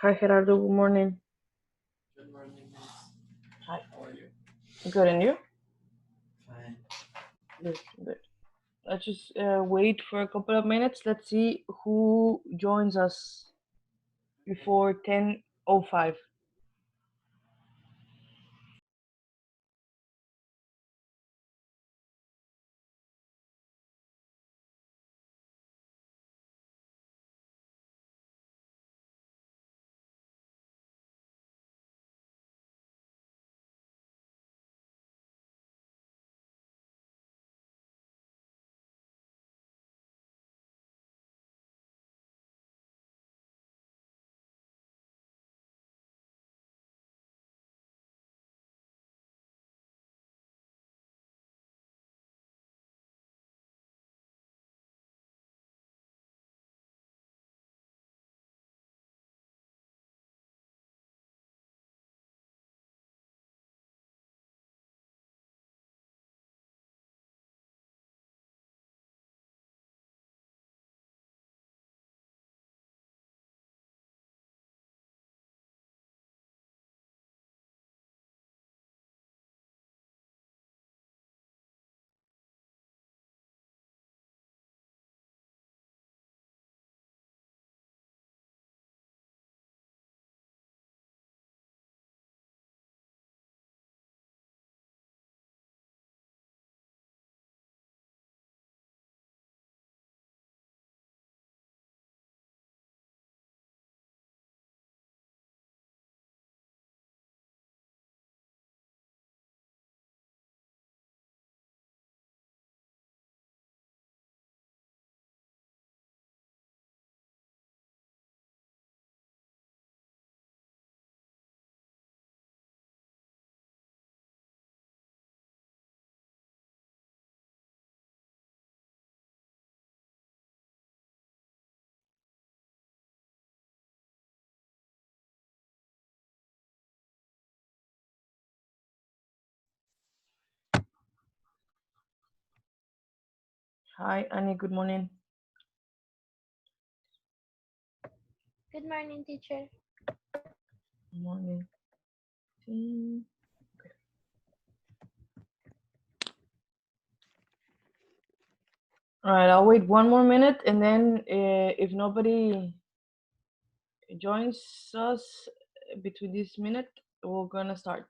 Hi, Gerardo. Good morning. Good morning, miss. Hi. How are you? Good, and you? Fine. Good, good. Let's just wait for a couple of minutes. Let's see who joins us before 10:05. Hi, Annie. Good morning. Good morning, teacher. Good morning. Okay. All right, I'll wait one more minute, and then if nobody joins us between this minute, we're gonna start.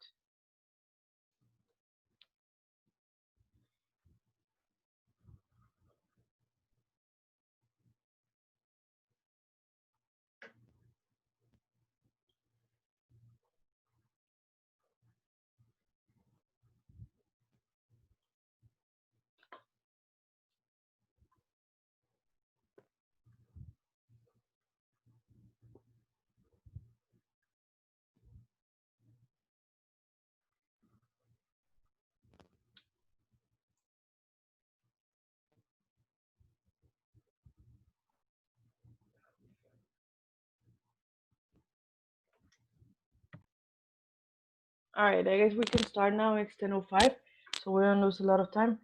All right, I guess we can start now. It's 10:05, so we don't lose a lot of time.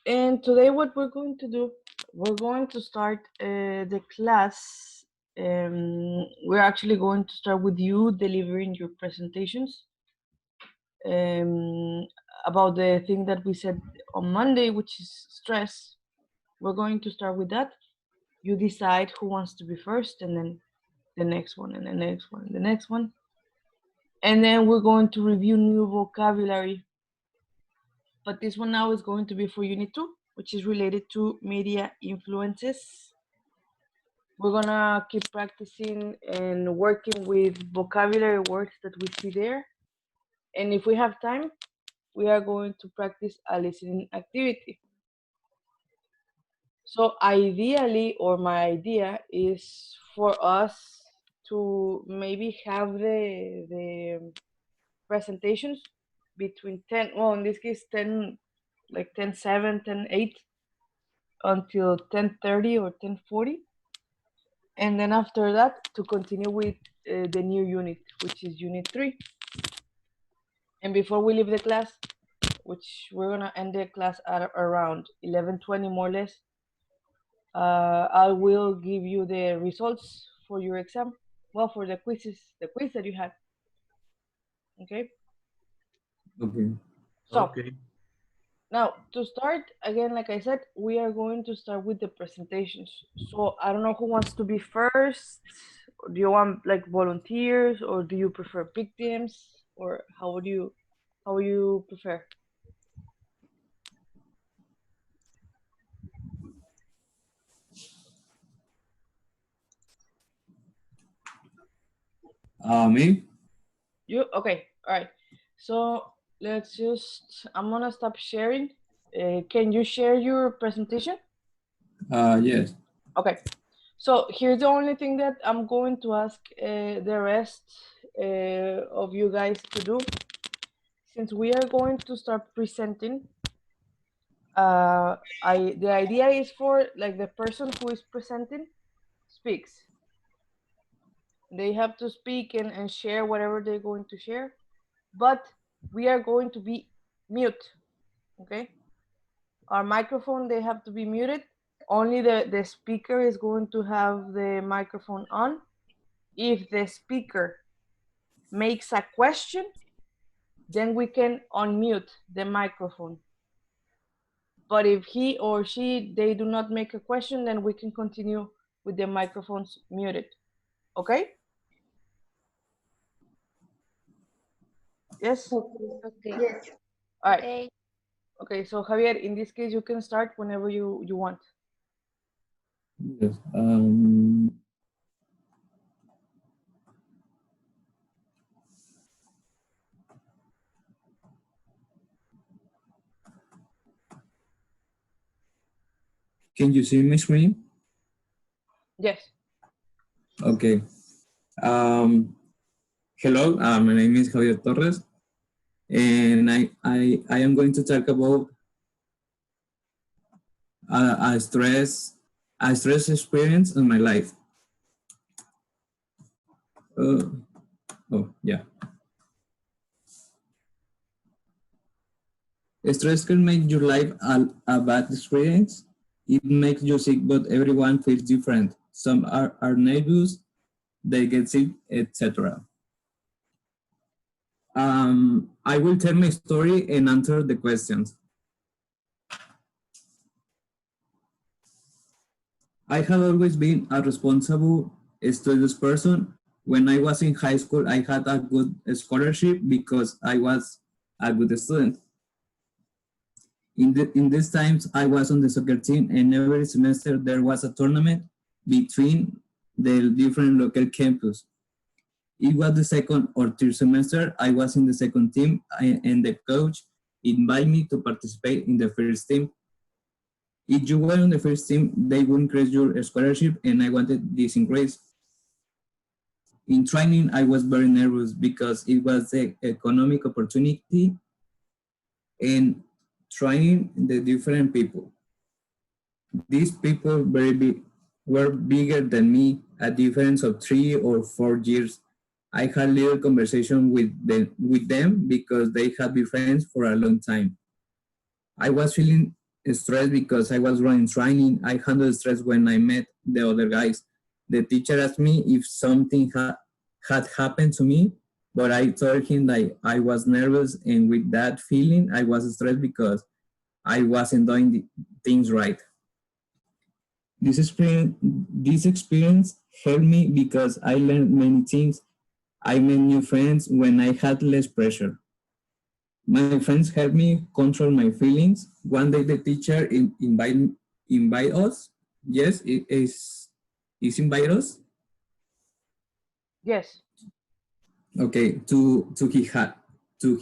And today, what we're going to do, we're going to start the class. We're actually going to start with you delivering your presentations um, about the thing that we said on Monday, which is stress. We're going to start with that. You decide who wants to be first, and then the next one, and the next one, and the next one. And then we're going to review new vocabulary. But this one now is going to be for Unit 2, which is related to media influences. We're gonna keep practicing and working with vocabulary words that we see there. And if we have time, we are going to practice a listening activity. So ideally, or my idea is for us to maybe have the presentations between 10, well, in this case 10, like 10:07, 10:08 until 10:30 or 10:40, and then after that to continue with the new unit, which is Unit 3. And before we leave the class, which we're gonna end the class at around 11:20 more or less, I will give you the results for your exam. well, for the quiz that you had. Okay. Okay. So Okay. now to start again, like I said, we are going to start with the presentations. So I don't know who wants to be first. Do you want like volunteers, or do you prefer victims, or how you prefer? Me? You okay? All right. So let's just. I'm gonna stop sharing. Can you share your presentation? Yes. Okay. So here's the only thing that I'm going to ask the rest of you guys to do. Since we are going to start presenting, the idea is for like the person who is presenting speaks. They have to speak and share whatever they're going to share, but we are going to be mute. Okay, our microphone, they have to be muted. Only the speaker is going to have the microphone on. If the speaker makes a question, then we can unmute the microphone. But if he or she, they do not make a question, then we can continue with the microphones muted. Okay? Yes? Okay. All right. Okay. Okay, so Javier, in this case, you can start whenever you want. Yes. Can you see my screen? Yes. Okay. Hello, my name is Javier Torres, and I am going to talk about a, a stress a stress experience in my life. Oh yeah. Stress can make your life a bad experience. It makes you sick, but everyone feels different. Some are nervous, they get sick, etc. I will tell my story and answer the questions. I have always been a responsible studious person. When I was in high school, I had a good scholarship because I was a good student. In these times, I was on the soccer team, and every semester there was a tournament between the different local campus. It was the second or third semester. I was in the second team, and the coach invited me to participate in the first team. If you were on the first team, they would increase your scholarship, and I wanted this increase. In training, I was very nervous because it was the economic opportunity and training the different people. These people were bigger than me, a difference of 3 or 4 years. I had little conversation with them because they had been friends for a long time. I was feeling stressed because I was running training. I handled stress when I met the other guys. The teacher asked me if something had happened to me, but I told him that I was nervous, and with that feeling, I was stressed because I wasn't doing the things right. This experience helped me because I learned many things. I made new friends when I had less pressure. My friends helped me control my feelings. One day the teacher invite us. Yes, it is invite us. Yes. Okay, to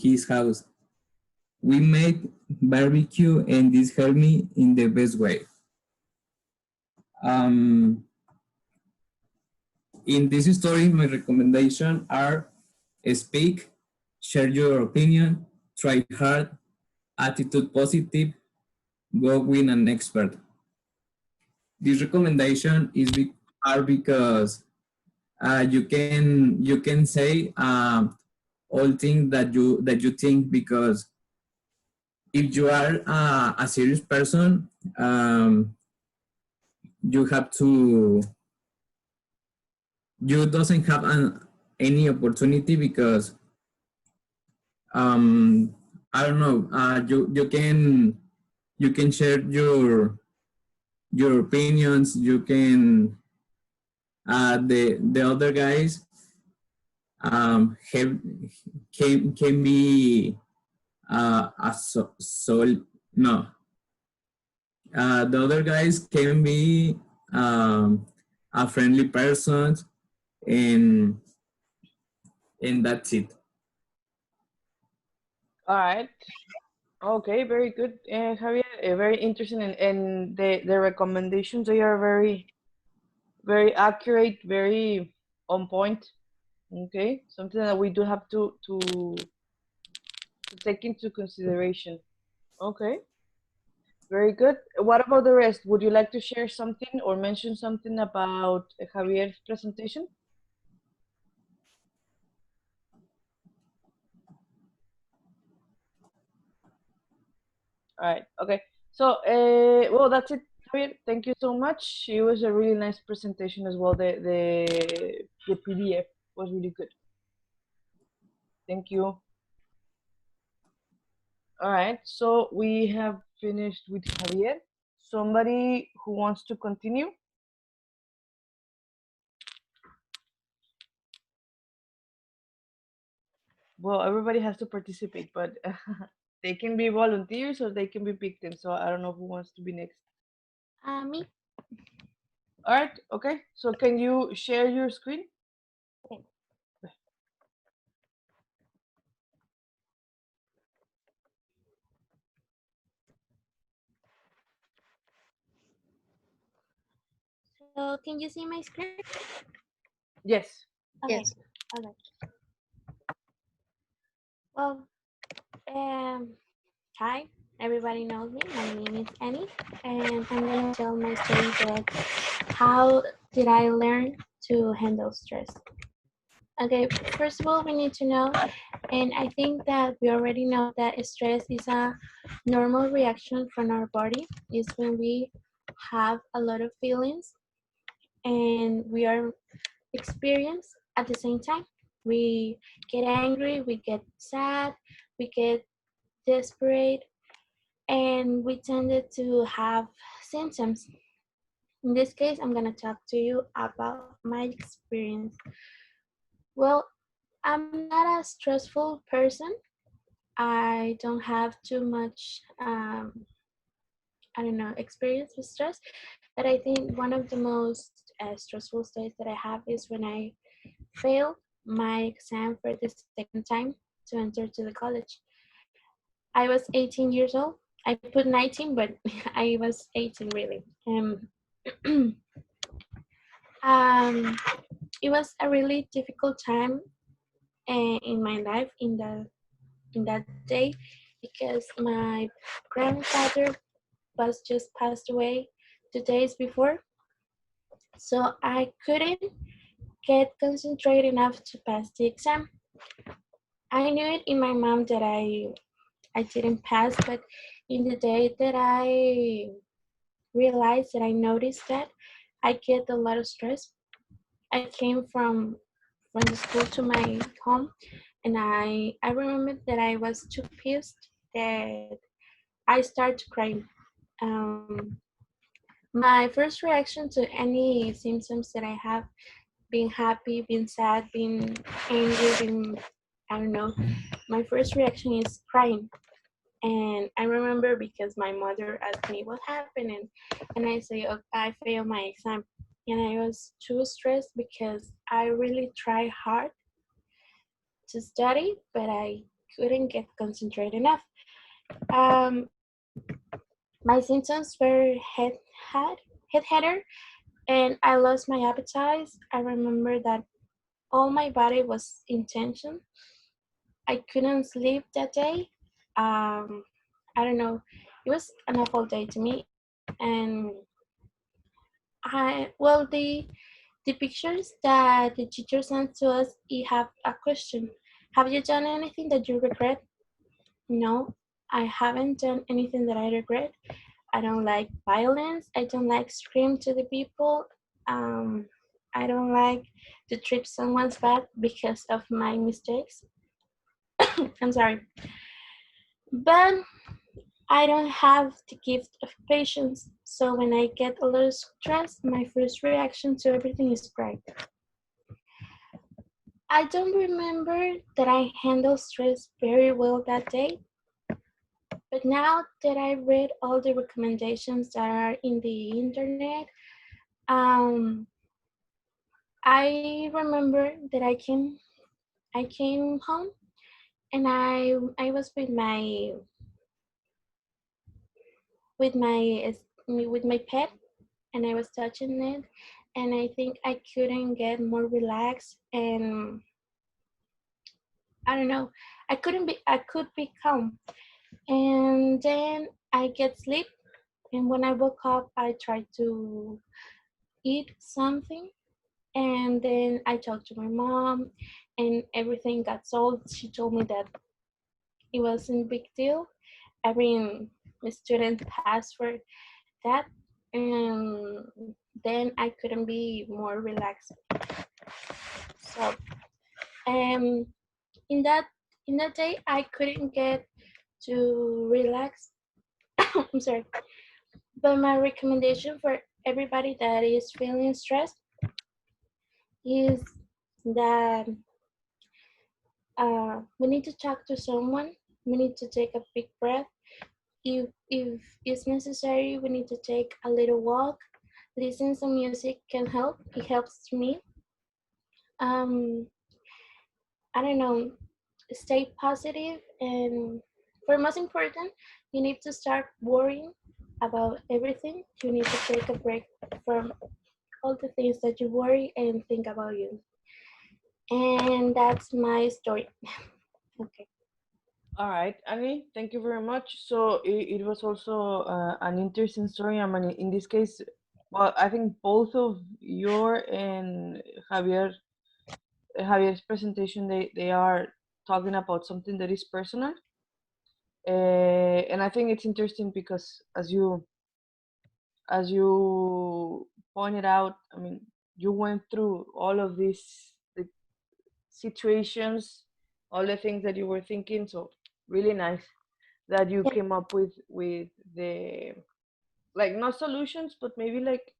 his house. We made barbecue, and this helped me in the best way. Um, in this story, my recommendations are: speak, share your opinion, try hard, attitude positive, go with an expert. This recommendation are because you can say all things that you think, because if you are a serious person, you have you doesn't have any opportunity because I don't know, you can share your opinions. You can the other guys have can be a no, the other guys can be a friendly person, and that's it. All right. Okay, very good, Javier. Very interesting, and the recommendations, they are very very accurate, very on point. Okay, something that we do have to take into consideration. Okay, very good. What about the rest? Would you like to share something or mention something about Javier's presentation? All right. Okay. So, well, that's it, Javier. Thank you so much. It was a really nice presentation as well. The PDF was really good. Thank you. All right. So we have finished with Javier. Somebody who wants to continue? Well, everybody has to participate, but they can be volunteers or they can be victims. So I don't know who wants to be next. Me. All right. Okay. So can you share your screen? Okay. So can you see my screen? Yes. Okay. Yes. Okay. Well, um, hi. Everybody knows me. My name is Annie, and I'm gonna tell my story that how did I learn to handle stress. Okay, first of all, we need to know, and I think that we already know that stress is a normal reaction from our body. It's when we have a lot of feelings and we are experienced at the same time. We get angry, we get sad, we get desperate, and we tended to have symptoms. In this case, I'm gonna talk to you about my experience. Well, I'm not a stressful person. I don't have too much, I don't know, experience with stress. But I think one of the most stressful states that I have is when I failed my exam for the second time to enter to the college. I was 18 years old. I put 19, but I was 18 really. Um, it was a really difficult time in my life in that day because my grandfather was just passed away 2 days before, so I couldn't get concentrated enough to pass the exam. I knew it in my mind that I didn't pass, but in the day that I realized that I noticed that I get a lot of stress. I came from the school to my home, and I remember that I was too pissed that I started crying. Um, my first reaction to any symptoms that I have, being happy, being sad, being angry, being, I don't know, my first reaction is crying. And I remember because my mother asked me what happened, and I say, oh, I failed my exam. And I was too stressed because I really tried hard to study, but I couldn't get concentrated enough. Um, my symptoms were head header, and I lost my appetite. I remember that all my body was in tension. I couldn't sleep that day. I don't know. It was an awful day to me, and the pictures that the teacher sent to us, it have a question. Have you done anything that you regret? No, I haven't done anything that I regret. I don't like violence. I don't like scream to the people. Um, I don't like to treat someone's bad because of my mistakes. I'm sorry. But I don't have the gift of patience, so when I get a little stressed, my first reaction to everything is cry. I don't remember that I handled stress very well that day, but now that I read all the recommendations that are in the internet, um, I remember that I came home and I was with my with my pet and I was touching it, and I think I couldn't get more relaxed, and I don't know, I could be calm, and then I get sleep, and when I woke up I tried to eat something, and then I talked to my mom and everything got solved. She told me that it wasn't a big deal. I mean, the student passed for that, and then I couldn't be more relaxed. So, um, in that in that day, I couldn't get to relax. I'm sorry, but my recommendation for everybody that is feeling stressed is that we need to talk to someone. We need to take a big breath. If it's necessary, we need to take a little walk. Listen to music can help. It helps me. Um, I don't know, stay positive, and for most important, you need to start worrying about everything. You need to take a break from all the things that you worry and think about you. And that's my story. Okay. All right, Annie, thank you very much. So it was also an interesting story. I mean, in this case, well, I think both of your and Javier's presentation, they are talking about something that is personal. And I think it's interesting because as you pointed out, I mean, you went through all of these the situations, all the things that you were thinking. So really nice that you Yeah. came up with the, like, not solutions, but maybe like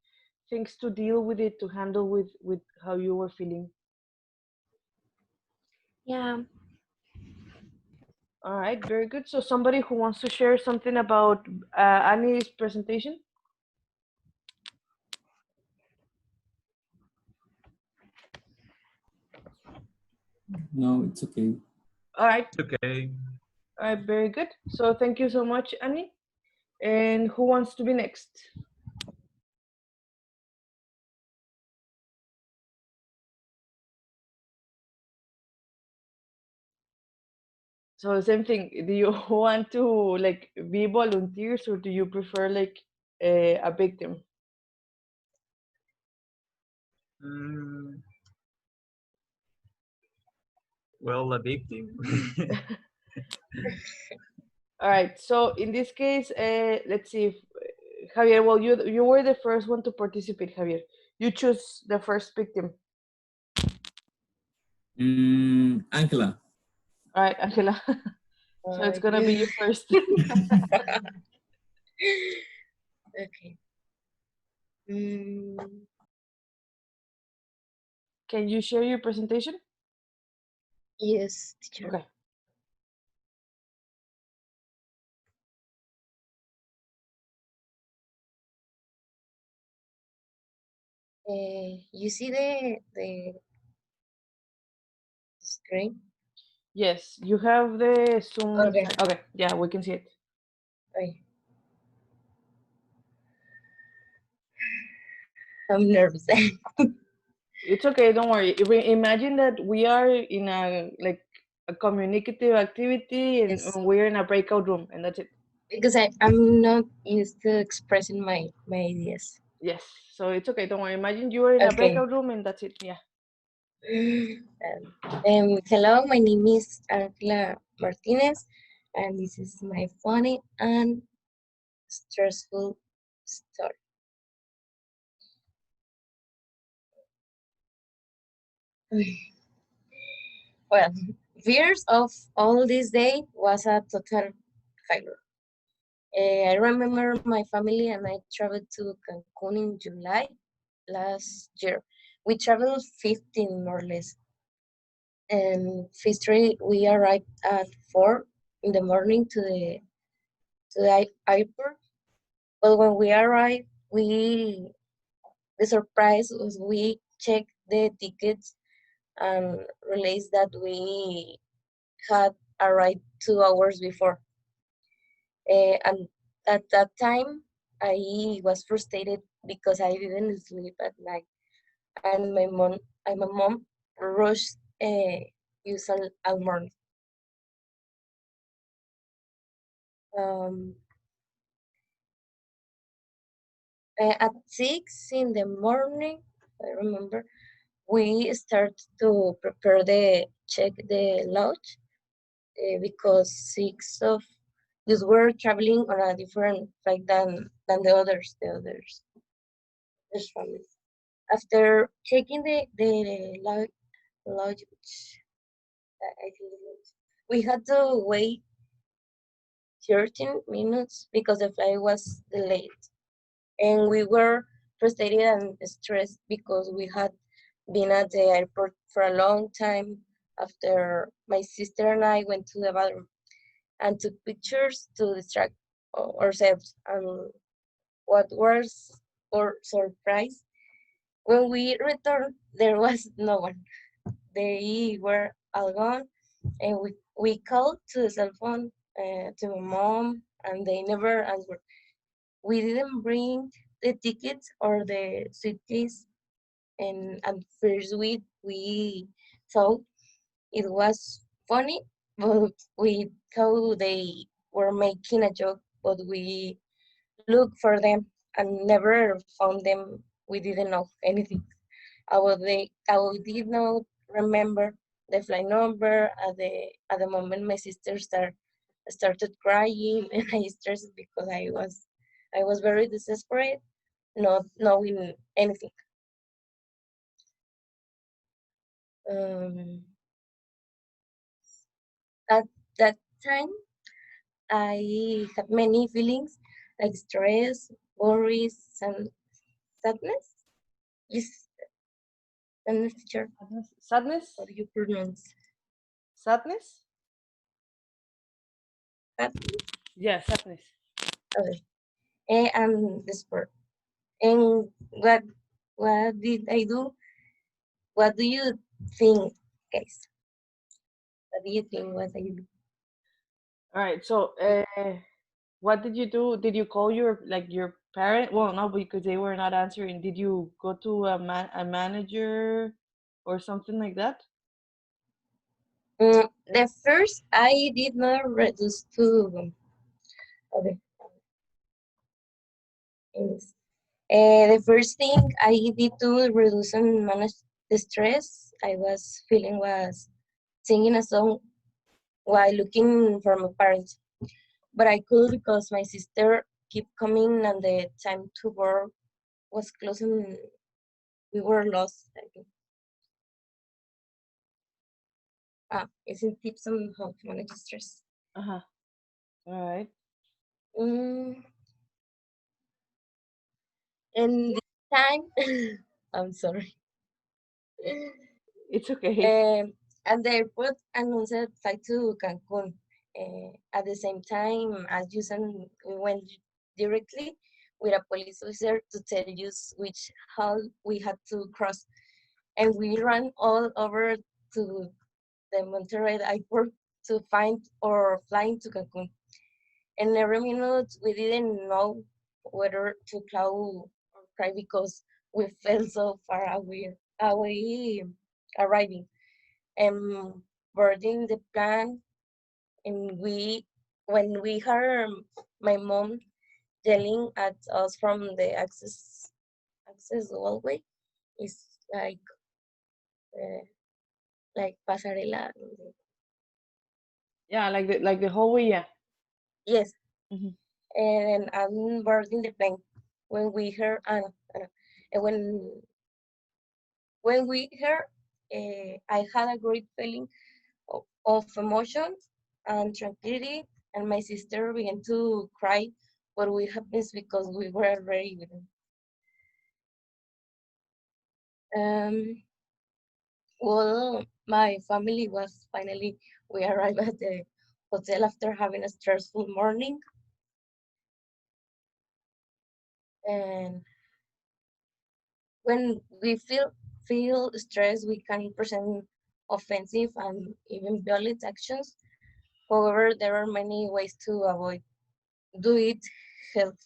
things to deal with it, to handle with how you were feeling. Yeah. All right, very good. So somebody who wants to share something about Annie's presentation? No, it's okay. All right, Okay. all right, very good. So thank you so much, Annie. And who wants to be next? So same thing. Do you want to like be volunteers, or do you prefer like a victim? Mm, well, a victim. All right. So in this case, let's see if Javier. Well, you were the first one to participate, Javier. You choose the first victim. Angela. All right, Angela. So it's gonna be you first. Okay. Mm, Can you share your presentation? yes, teacher. Okay. You see the screen? Yes, you have the Zoom. Okay. Okay. Yeah, we can see it. Okay. I'm nervous. It's okay. Don't worry. Imagine that we are in a like a communicative activity, and Yes, we're in a breakout room, and that's it. because I'm not used to expressing my ideas. Yes. So it's okay. Don't worry. Imagine you are in a Okay. breakout room, and that's it. Yeah. Hello, my name is Angela Martinez, and this is my funny and stressful story. Well, fears of all this day was a total failure. I remember my family and I traveled to Cancun in July last year. We traveled 15 more or less. And firstly, we arrived at 4 in the morning to the airport. But when we arrived, the surprise was we checked the tickets and realized that we had arrived 2 hours before. And at that time, I was frustrated because I didn't sleep at night, and my mom rushed use all morning. Um, at 6 in the morning, I remember we start to prepare the check the lodge because six of us were traveling on a different flight than the others families. After checking the lodge, I think it was, we had to wait 13 minutes because the flight was delayed. And we were frustrated and stressed because we had been at the airport for a long time after my sister and I went to the bathroom and took pictures to distract ourselves. And what was our surprise, when we returned, there was no one. They were all gone, and we called to the cell phone to my mom, and they never answered. We didn't bring the tickets or the suitcase, and at first we thought it was funny, but we thought they were making a joke. But we looked for them and never found them. We didn't know anything. I did not remember the flight number at the moment my sister started crying, and I stressed because I was very desperate, not knowing anything. Um, at that time, I had many feelings like stress, worries, and sadness. Yes, sadness, teacher. Sadness? How do you pronounce Sadness? that? Yeah, sadness. Okay. And despair. And what did I do? What do you think, guys? What do you think? What I do? All right. So, what did you do? Did you call your parent? Well, no, because they were not answering. Did you go to a manager or something like that? The first I did not reduce to okay. Yes. The first thing I did to reduce and manage the stress I was feeling was singing a song while looking for my parents. But I could because my sister kept coming and the time to work was close and we were lost. I think. Isn't tips on how to manage stress. Uh huh. All right. Mm, and this time, I'm sorry. It's okay. And the airport announced flight to Cancun. At the same time, as you said, we went directly with a police officer to tell us which hall we had to cross. And we ran all over to the Monterrey airport to find our flying to Cancun. And every minute we didn't know whether to cry or cry because we felt so far away arriving and boarding the plane. And when we heard my mom yelling at us from the access hallway, it's uh, like pasarela. Yeah, like the hallway. Yeah. Yes, Hmm. and I'm boarding the plane when we heard and when we heard I had a great feeling of emotion and tranquility, and my sister began to cry, but we happens because we were very good. Um, well, my family was finally, we arrived at the hotel after having a stressful morning, and when we feel stressed, we can present offensive and even violent actions. However, there are many ways to avoid do it health.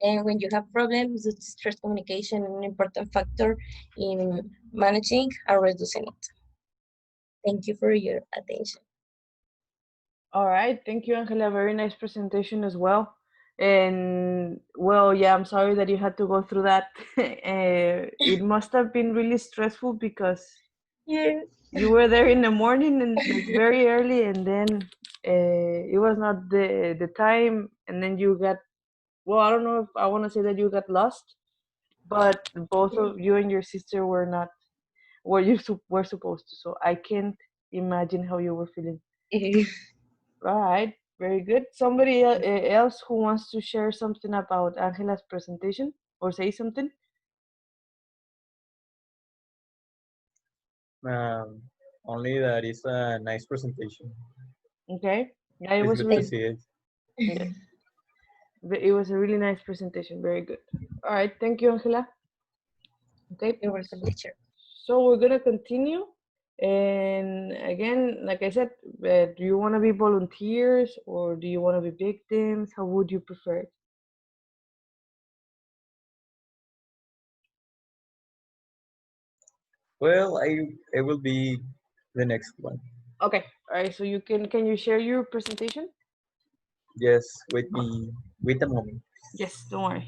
And when you have problems, it's stress communication an important factor in managing or reducing it. Thank you for your attention. All right, thank you, Angela. Very nice presentation as well. And well, yeah, I'm sorry that you had to go through that. It must have been really stressful because Yes. you were there in the morning and like very early, and then it was not the time, and then you got, well, I don't know if I want to say that you got lost, but both of you and your sister were not where you were supposed to. So I can't imagine how you were feeling. All right, very good. Somebody else who wants to share something about Angela's presentation or say something? Um, Only that it's a nice presentation. Okay. Yeah, it It's was good to really, see it. yes, it was a really nice presentation. Very good. All right, thank you, Angela. Okay, You're welcome, teacher. so we're gonna continue. And again, like I said, do you want to be volunteers or do you want to be victims? How would you prefer it? Well, I will be the next one. Okay, all right. So can you share your presentation? Yes, wait a moment. Yes, don't worry.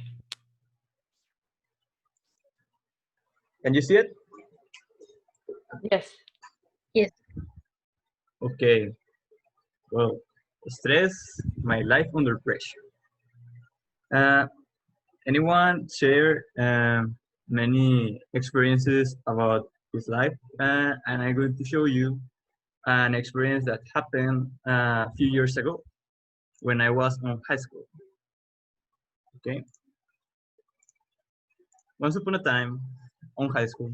Can you see it? Yes. Yes. Okay. Well, stress, my life under pressure. Uh, Anyone share many experiences about his life? And I'm going to show you an experience that happened a few years ago when I was in high school. Okay. Once upon a time, on high school,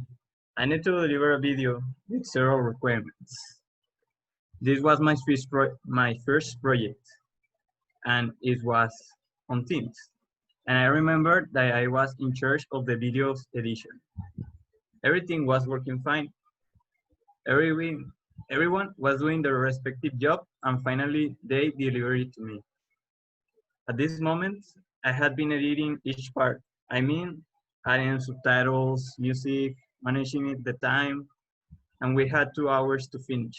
I need to deliver a video with several requirements. This was my first project, and it was on Teams. And I remember that I was in charge of the video's edition. Everything was working fine. Everyone, everyone was doing their respective job, and finally they delivered it to me. At this moment, I had been editing each part. I mean, adding subtitles, music, managing it the time, and we had 2 hours to finish.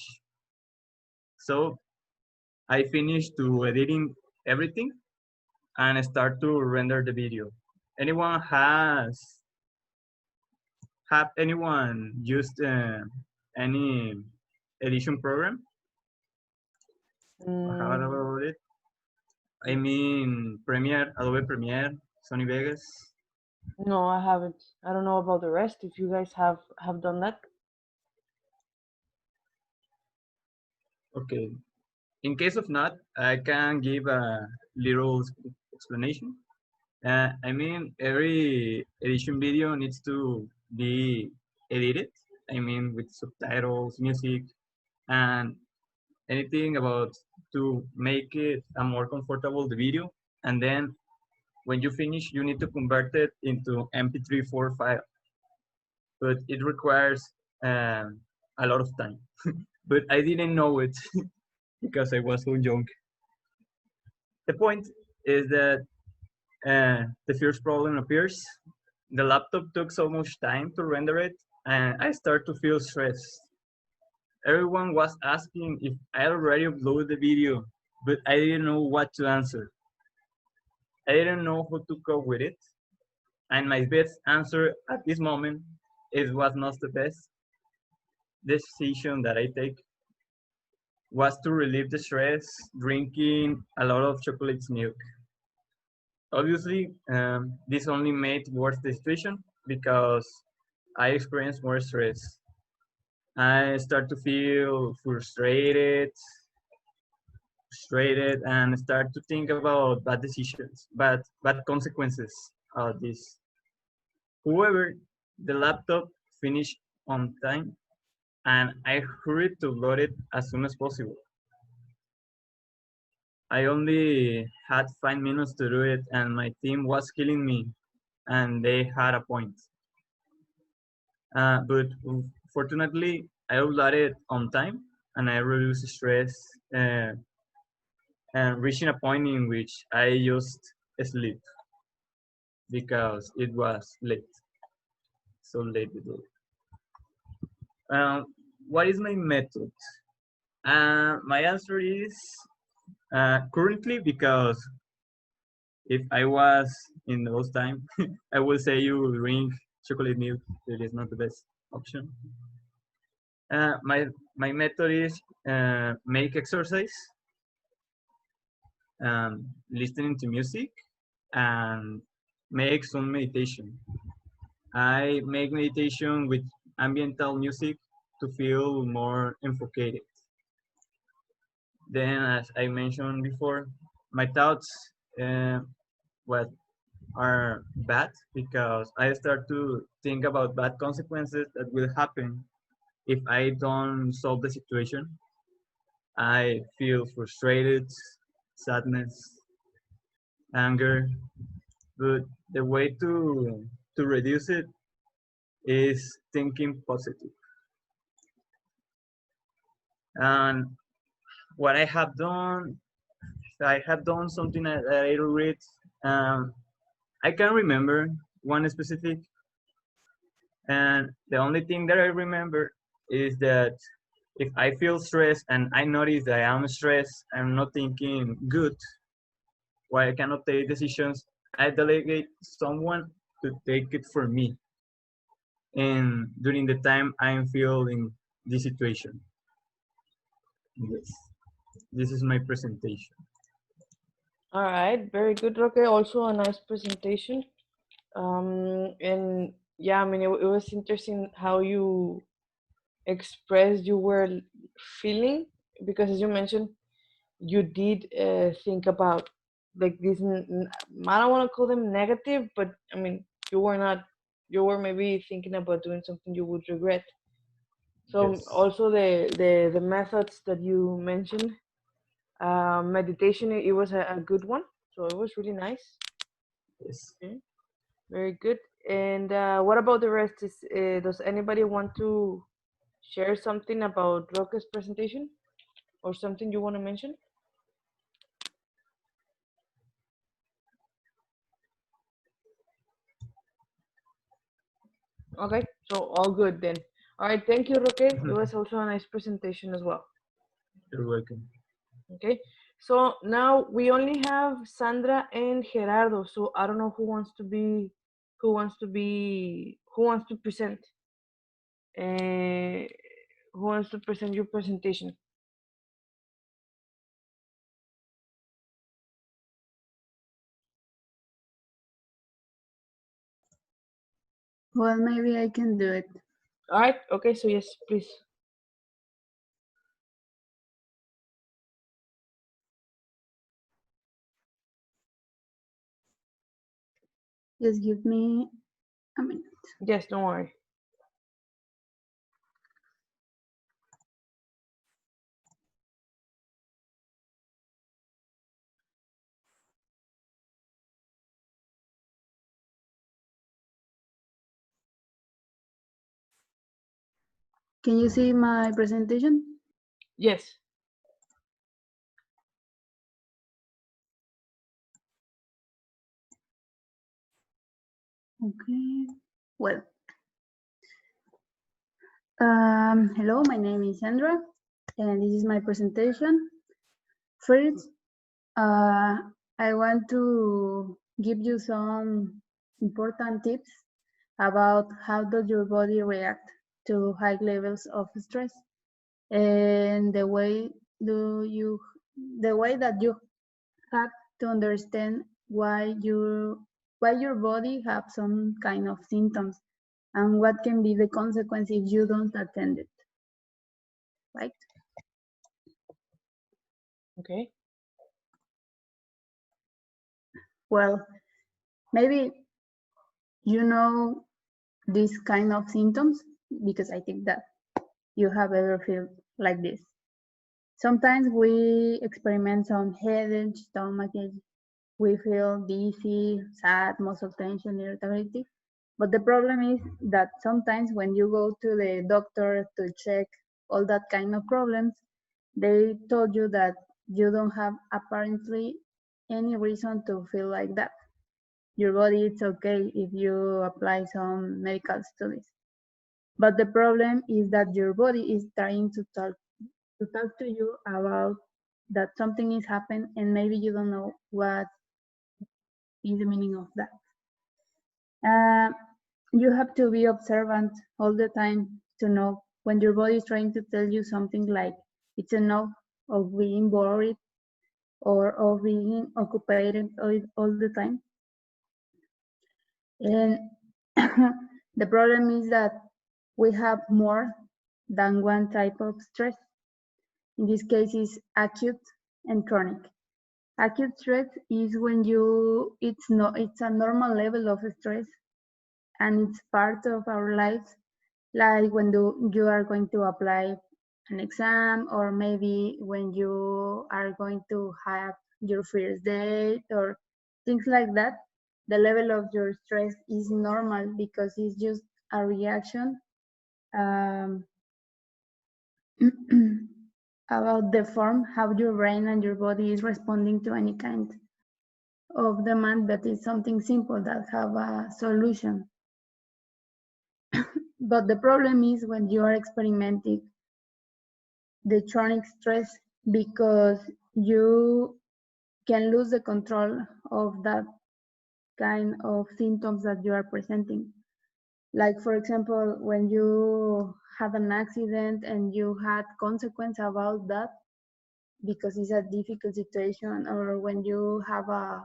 So I finished to editing everything and start to render the video. Anyone have anyone used any edition program? How Mm, about it? I mean, Premiere, Adobe Premiere, Sony Vegas. no, I haven't. I don't know about the rest. If you guys have done that. Okay. In case of not, I can give a little explanation. I mean, every edition video needs to be edited. I mean, with subtitles, music, and anything about to make it a more comfortable the video. And then when you finish, you need to convert it into MP3 file. But it requires um, a lot of time. But I didn't know it because I was so young. The point is that the first problem appears. The laptop took so much time to render it, and I start to feel stressed. Everyone was asking if I already uploaded the video, but I didn't know what to answer. I didn't know how to cope with it, and my best answer at this moment is was not the best decision that I take was to relieve the stress, drinking a lot of chocolate milk. Obviously, this only made worse the situation because I experience more stress. I start to feel frustrated, and start to think about bad decisions, bad consequences of this. However, the laptop finished on time, and I hurried to load it as soon as possible. I only had 5 minutes to do it, and my team was killing me, and they had a point. But fortunately, I uploaded on time, and I reduced stress, uh, and reaching a point in which I just sleep because it was late, so late. What is my method? My answer is currently, because if I was in those time, I would say you drink chocolate milk. It is not the best option. My method is make exercise, listening to music, and make some meditation. I make meditation with ambiental music to feel more enfocated. Then, as I mentioned before, my thoughts uh, what are bad because I start to think about bad consequences that will happen if I don't solve the situation. I feel frustrated, sadness, anger, but the way to reduce it is thinking positive. And what I have done something that I read. Um, I can remember one specific, and the only thing that I remember is that if I feel stressed and I notice that I am stressed, I'm not thinking good, why I cannot take decisions, I delegate someone to take it for me. And during the time I'm feeling this situation. Yes, this is my presentation. All right, very good, Roque. Also a nice presentation. And yeah, I mean, it was interesting how you expressed you were feeling, because as you mentioned, you did think about like this. I don't want to call them negative, but I mean, you were not. You were maybe thinking about doing something you would regret. So Yes, also the methods that you mentioned, meditation, it was a good one. So it was really nice. yes. Okay, very good. And what about the rest? Does anybody want to share something about Roca's presentation or something you want to mention? Okay, so all good then. All right, thank you, Roque. It was also a nice presentation as well. You're welcome. Okay, so now we only have Sandra and Gerardo. So I don't know who wants to present. Uh, who wants to present your presentation? Well, maybe I can do it. All right. Okay. So yes, please. Just give me a minute. Yes. Don't worry. Can you see my presentation? Yes. Okay. Well, hello, my name is Sandra, and this is my presentation. First, I want to give you some important tips about how does your body react to high levels of stress, and the way that you have to understand why your body have some kind of symptoms and what can be the consequence if you don't attend it, right? Okay. Well, maybe you know these kind of symptoms because I think that you have ever feel like this. Sometimes we experiment some headache, stomachache, we feel dizzy, sad, muscle tension, irritability. But the problem is that sometimes when you go to the doctor to check all that kind of problems, they told you that you don't have apparently any reason to feel like that. Your body is okay if you apply some medical studies. But the problem is that your body is trying to talk to you about that something is happening and maybe you don't know what is the meaning of that. Uh, you have to be observant all the time to know when your body is trying to tell you something like it's enough of being worried or of being occupied all the time. And the problem is that we have more than one type of stress. In this case, is acute and chronic. Acute stress is when it's a normal level of stress and it's part of our lives, like when you are going to apply an exam, or maybe when you are going to have your first date or things like that. The level of your stress is normal because it's just a reaction um, about the form how your brain and your body is responding to any kind of demand that is something simple that have a solution. But the problem is when you are experimenting the chronic stress because you can lose the control of that kind of symptoms that you are presenting. Like, for example, when you had an accident and you had consequence about that because it's a difficult situation, or when you have a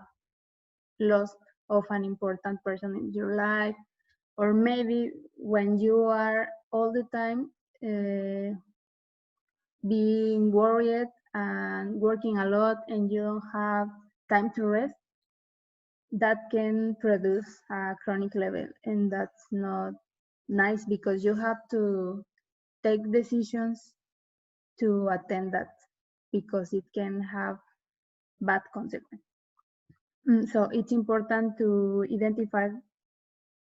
loss of an important person in your life, or maybe when you are all the time uh, being worried and working a lot and you don't have time to rest, that can produce a chronic level, and that's not nice because you have to take decisions to attend that because it can have bad consequences. So it's important to identify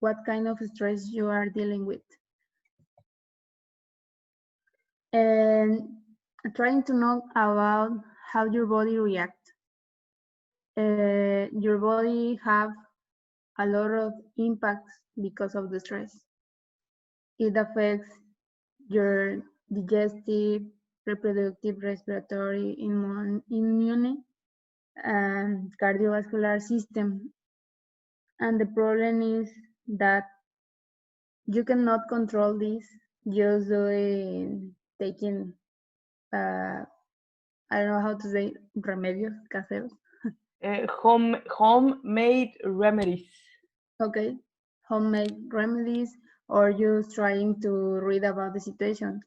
what kind of stress you are dealing with and trying to know about how your body reacts. Your body have a lot of impacts because of the stress. It affects your digestive, reproductive, respiratory, immune, and cardiovascular system. And the problem is that you cannot control this just doing taking I don't know how to say remedios caseros. Homemade remedies. Okay, homemade remedies, or just trying to read about the situation.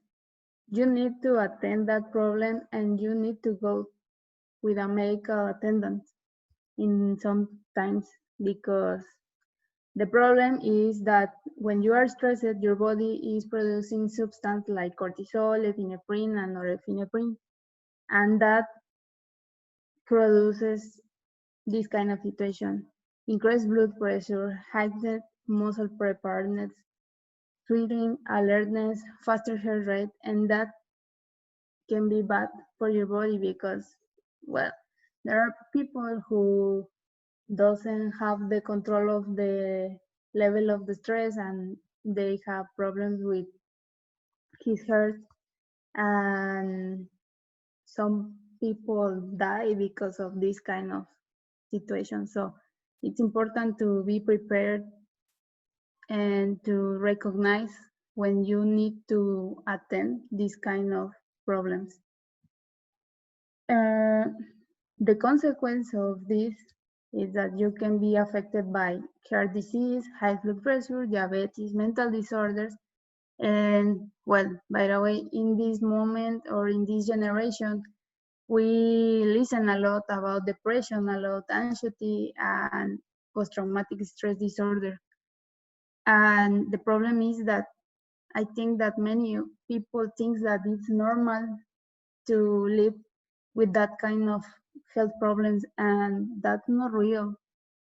You need to attend that problem and you need to go with a medical attendant in some times because the problem is that when you are stressed, your body is producing substance like cortisol, epinephrine, and norepinephrine, and that produces this kind of situation. Increased blood pressure, heightened muscle preparedness, feeling alertness, faster heart rate, and that can be bad for your body because, well, there are people who doesn't have the control of the level of the stress and they have problems with his heart, and some people die because of this kind of situation. So it's important to be prepared and to recognize when you need to attend these kind of problems. The consequence of this is that you can be affected by heart disease, high blood pressure, diabetes, mental disorders. And well, by the way, in this moment or in this generation, we listen a lot about depression, a lot anxiety, and post-traumatic stress disorder. And the problem is that I think that many people think that it's normal to live with that kind of health problems, and that's not real.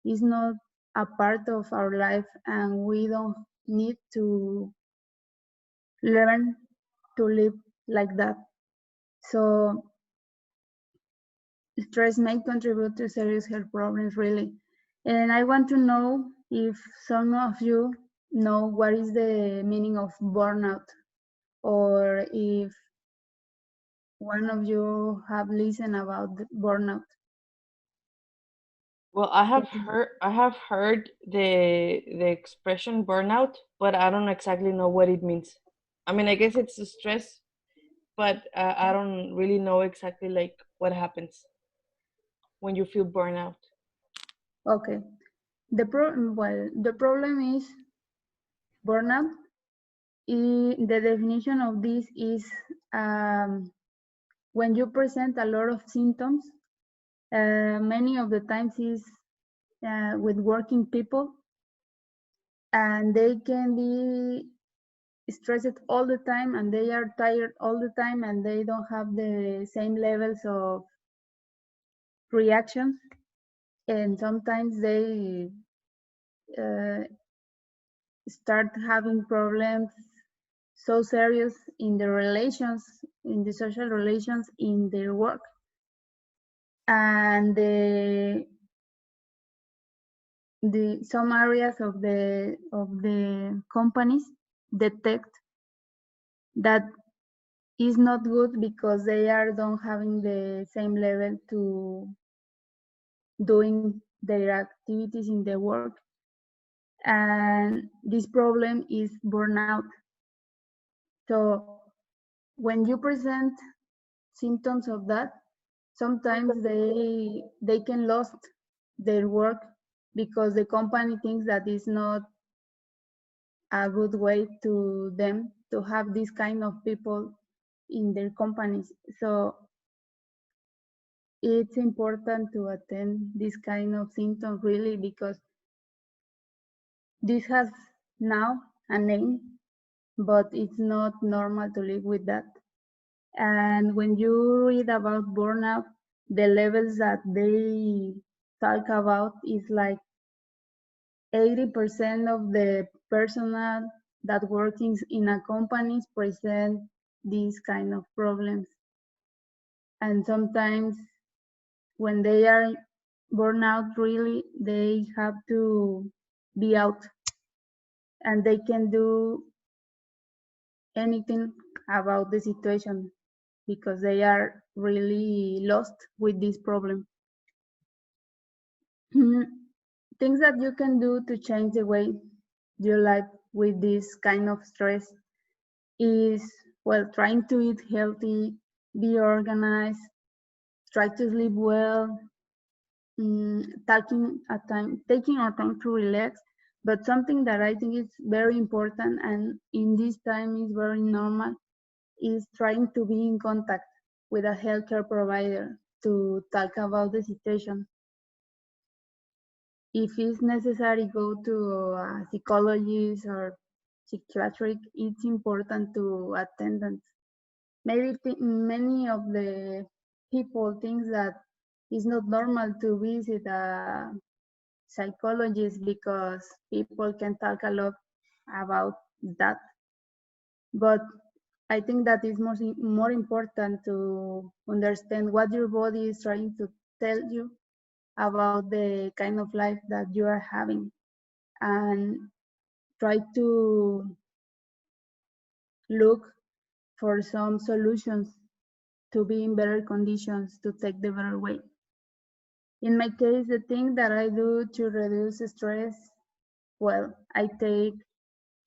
It's not a part of our life, and we don't need to learn to live like that. So stress may contribute to serious health problems, really. And I want to know if some of you know what is the meaning of burnout, or if one of you have listened about the burnout. Well, I have heard the expression burnout, but I don't exactly know what it means. I mean, I guess it's a stress, but I don't really know exactly like what happens when you feel burnout. Okay. The problem is burnout. The definition of this is when you present a lot of symptoms. Many of the times is with working people, and they can be stressed all the time, and they are tired all the time, and they don't have the same levels of reactions, and sometimes they uh, start having problems so serious in the relations, in the social relations, in their work. And some areas of the companies detect that is not good because they are don't having the same level to doing their activities in the work. And this problem is burnout. So when you present symptoms of that, sometimes they can lose their work because the company thinks that is not a good way to them to have this kind of people in their companies. So it's important to attend this kind of symptoms, really, because this has now a name, but it's not normal to live with that. And when you read about burnout, the levels that they talk about is like 80% of the personnel that works in a company present these kind of problems. And sometimes when they are burned out, really, they have to be out, and they can do anything about the situation because they are really lost with this problem. Things that you can do to change the way you live with this kind of stress is, well, trying to eat healthy, be organized, try to sleep well, taking our time to relax. But something that I think is very important and in this time is very normal is trying to be in contact with a healthcare provider to talk about the situation. If it's necessary, go to a psychologist or psychiatric. It's important to attendance. Maybe many of the people think that it's not normal to visit a psychologist because people can talk a lot about that. But I think that is more important to understand what your body is trying to tell you about the kind of life that you are having, and try to look for some solutions to be in better conditions to take the better way. In my case, the thing that I do to reduce stress, well, I take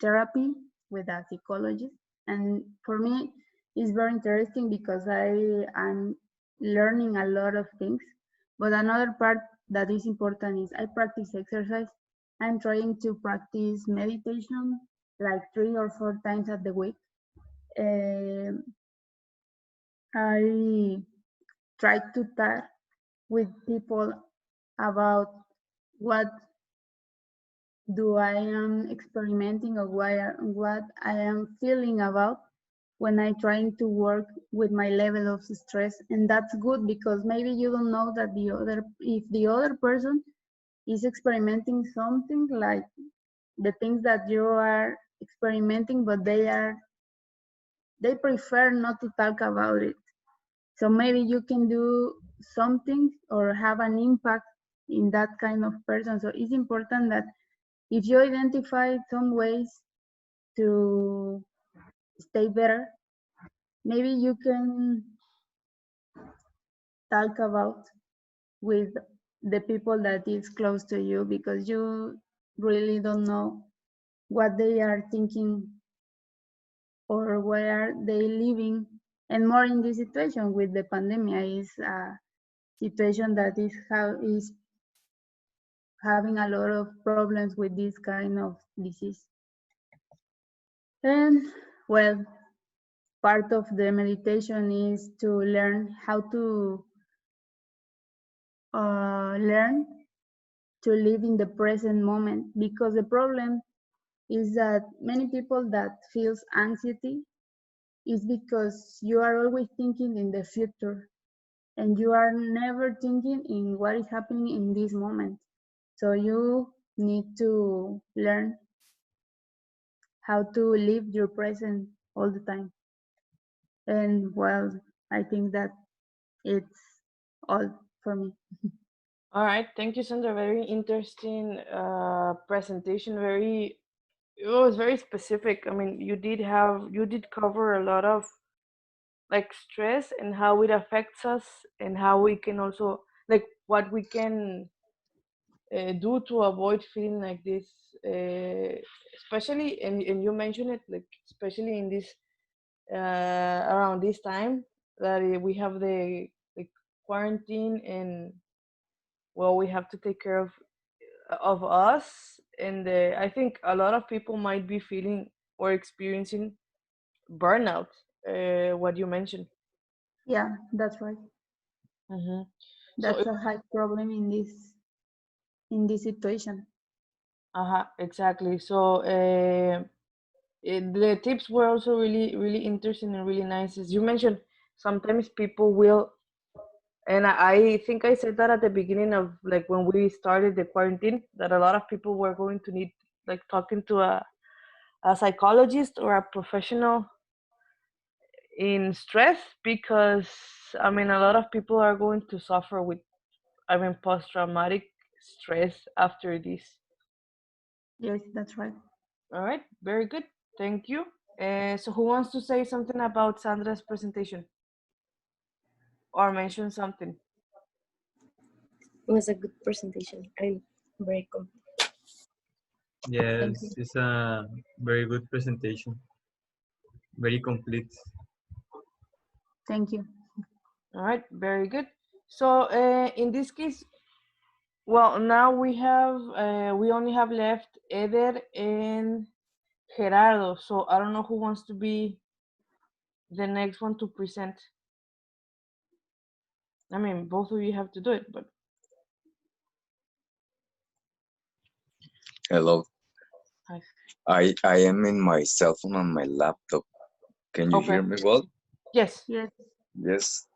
therapy with a psychologist. And for me, it's very interesting because I am learning a lot of things. But another part that is important is I practice exercise. I'm trying to practice meditation like 3 or 4 times at the week. I try to talk with people about what do I am experimenting or what I am feeling about when I trying to work with my level of stress. And that's good because maybe you don't know that if the other person is experimenting something like the things that you are experimenting, but they prefer not to talk about it. So maybe you can do something or have an impact in that kind of person. So it's important that if you identify some ways to stay better, maybe you can talk about with the people that is close to you because you really don't know what they are thinking or where they living. And more in this situation with the pandemic is a situation that is having a lot of problems with this kind of disease. And well, part of the meditation is to learn how to learn to live in the present moment, because the problem is that many people that feels anxiety is because you are always thinking in the future and you are never thinking in what is happening in this moment. So you need to learn how to live your present all the time. And well, I think that it's all for me. All right, thank you, Sandra. Very interesting presentation. It was very specific. I mean, you did cover a lot of like stress and how it affects us and how we can also like what we can do to avoid feeling like this. Especially, and you mentioned it, like especially in this around this time that we have the like quarantine and well we have to take care of us and I think a lot of people might be feeling or experiencing burnout, what you mentioned. Yeah, that's right. Hmm. So That's a high problem in this situation. exactly. So the tips were also really interesting and really nice. As you mentioned, sometimes people will, and I think I said that at the beginning of like when we started the quarantine, that a lot of people were going to need like talking to a psychologist or a professional in stress because I mean a lot of people are going to suffer with I mean post traumatic stress after this. Yes, that's right. All right, very good. Thank you. So who wants to say something about Sandra's presentation or mention something? It was a good presentation. I'm very cool. Thank you. Yes, it's a very good presentation, very complete. Thank you. All right, very good. So in this case, well, now we only have left Eder and Gerardo. So I don't know who wants to be the next one to present. I mean, both of you have to do it, but Hello. hi. I am in my cell phone on my laptop. Can you Okay. hear me well? Yes. Yes. Yes.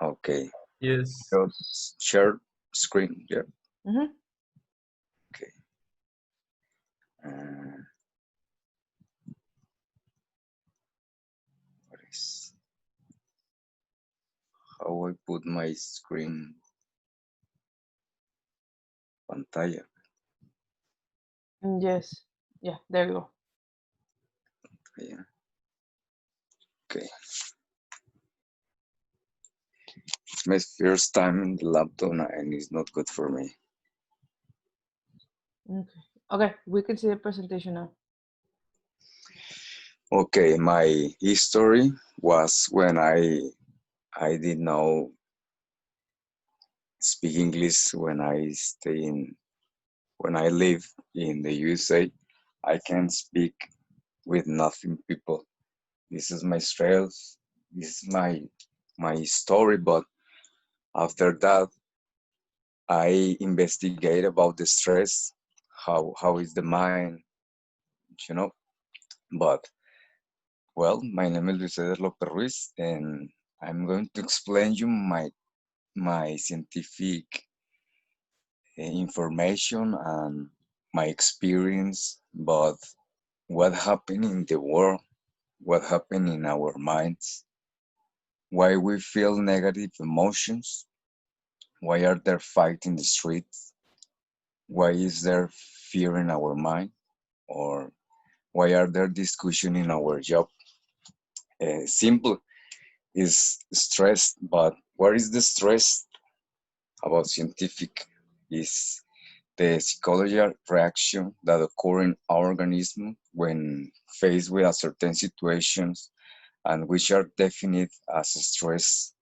Okay. Yes. Just share screen. Yeah. Mm-hmm. Okay. Uh, what is how I put my screen pantalla? Yes. Yeah. There you go. Yeah. Okay. It's my first time in the laptop and it's not good for me. Okay. Okay. We can see the presentation now. Okay. My history was when I didn't know speak English when I live in the USA. I can speak with nothing people. This is my strength. This is my story. But after that, I investigate about the stress, how is the mind, you know. But well, my name is Luis Eder Lopez Ruiz, and I'm going to explain you my scientific information and my experience. But what happened in the world, what happened in our minds, why we feel negative emotions, why are there fights in the streets, why is there fear in our mind, or why are there discussion in our job. Simple is stress, but what is the stress about scientific is the psychological reaction that occur in our organism when faced with a certain situations and which are defined as stress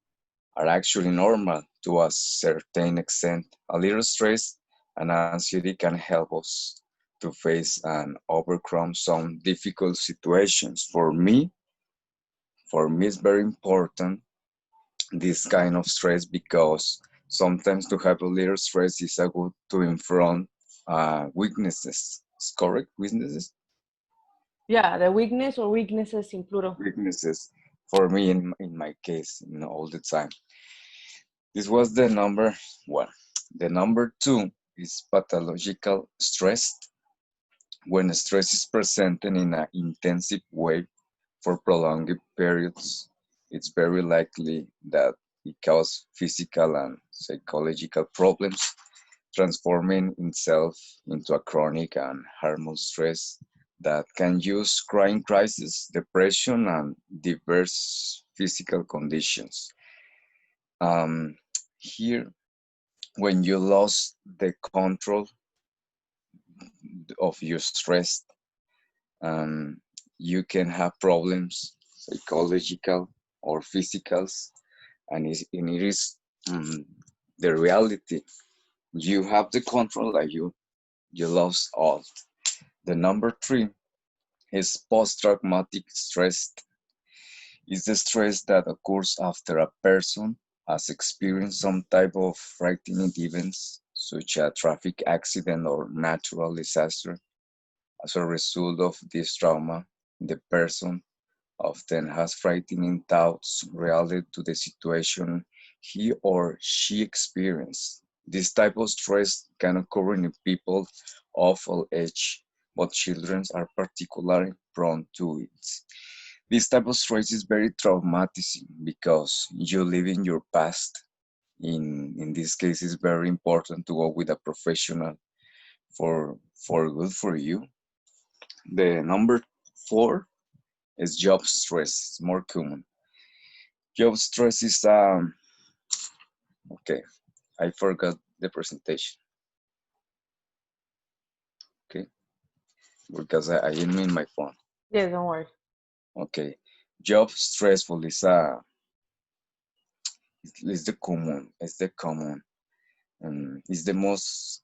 are actually normal to a certain extent. A little stress and anxiety can help us to face and overcome some difficult situations. For me, it's very important this kind of stress because sometimes to have a little stress is a good to confront weaknesses. Is correct? Weaknesses? Yeah, the weakness or weaknesses in plural. Weaknesses. For me, in my case, all the time. This was the number one. The number two is pathological stress. When stress is presented in an intensive way for prolonged periods, it's very likely that it causes physical and psychological problems, transforming itself into a chronic and harmful stress that can use crying crisis, depression, and diverse physical conditions. Um, Here, when you lost the control of your stress, um, you can have problems, psychological or physicals, and it is the reality. You have the control, like you lost all. The number three is post-traumatic stress. Is the stress that occurs after a person has experienced some type of frightening events, such as a traffic accident or natural disaster. As a result of this trauma, the person often has frightening thoughts related to the situation he or she experienced. This type of stress can occur in people of all age, but children are particularly prone to it. This type of stress is very traumatizing because you live in your past. In this case, it's very important to go with a professional for good for you. The number four is job stress. It's more common. Job stress is okay. I forgot the presentation. Okay, because I am in my phone. Yeah, don't worry. Okay, job stressful is the common. It's the common. It's the most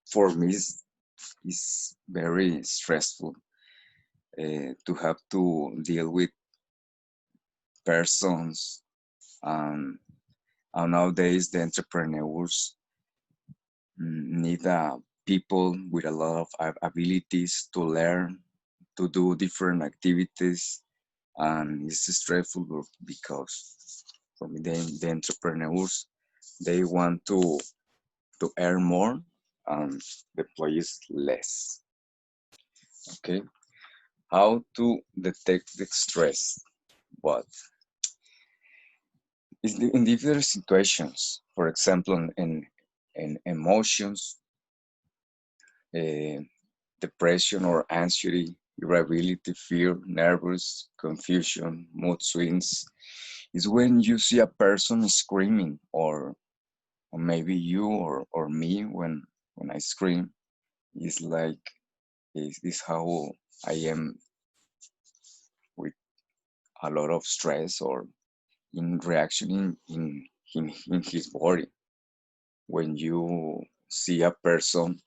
for me. Is very stressful to have to deal with persons um, and nowadays the entrepreneurs need people with a lot of abilities to learn to do different activities and it's stressful because for me the entrepreneurs they want to earn more and the employees less. Okay, how to detect the stress? But in different situations, for example, in emotions, uh, depression or anxiety, irritability, fear, nervous, confusion, mood swings, is when you see a person screaming, or maybe you or me when I scream, it's like is how I am with a lot of stress or in reaction in in his body. When you see a person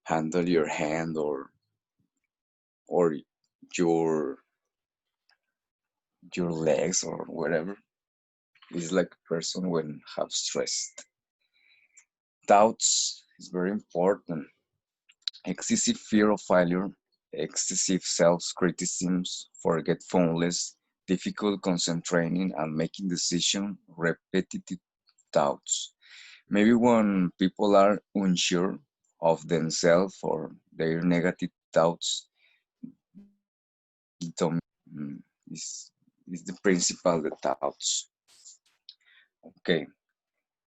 handle your hand or your your legs or whatever, it's like a person when have stressed. Doubts is very important. Excessive fear of failure, excessive self-criticism, forgetfulness, difficult concentrating and making decisions, repetitive doubts. Maybe when people are unsure of themselves or their negative doubts mm, is, is the principal the doubts. Okay,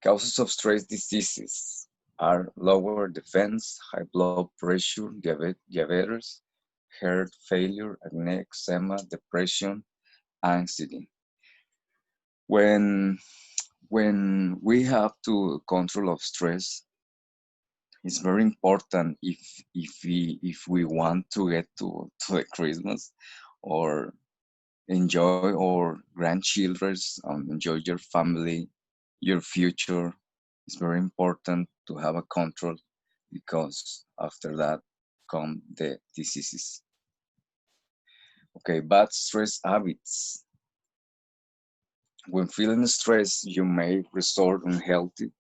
causes of stress diseases are lower defense, high blood pressure, diabetes, heart failure, acne, eczema, depression, anxiety. When when we have to control of stress, it's very important if we want to get to a Christmas or enjoy our grandchildren, enjoy your family, your future. It's very important to have a control because after that come the diseases. Okay, bad stress habits. When feeling stressed, you may resort unhealthy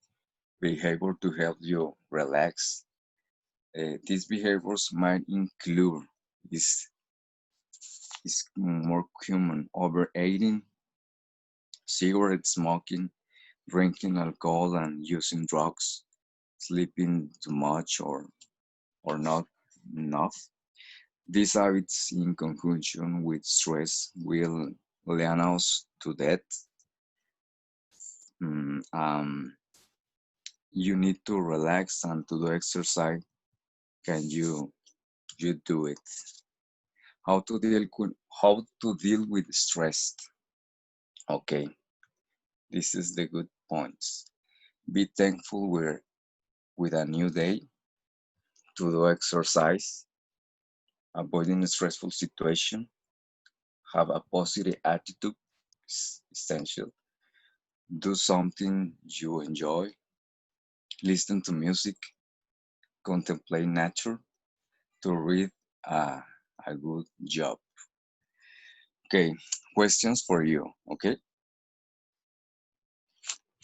behavior to help you relax. These behaviors might include is more common overeating, cigarette smoking, drinking alcohol and using drugs, sleeping too much or not enough. These habits in conjunction with stress will lead us to death. You need to relax and to do exercise. Can you do it? How to deal with stress? Okay, this is the good points. Be thankful with a new day to do exercise, avoiding a stressful situation, have a positive attitude is essential. Do something you enjoy, listen to music, contemplate nature, to read a, a good job. Okay, questions for you. Okay,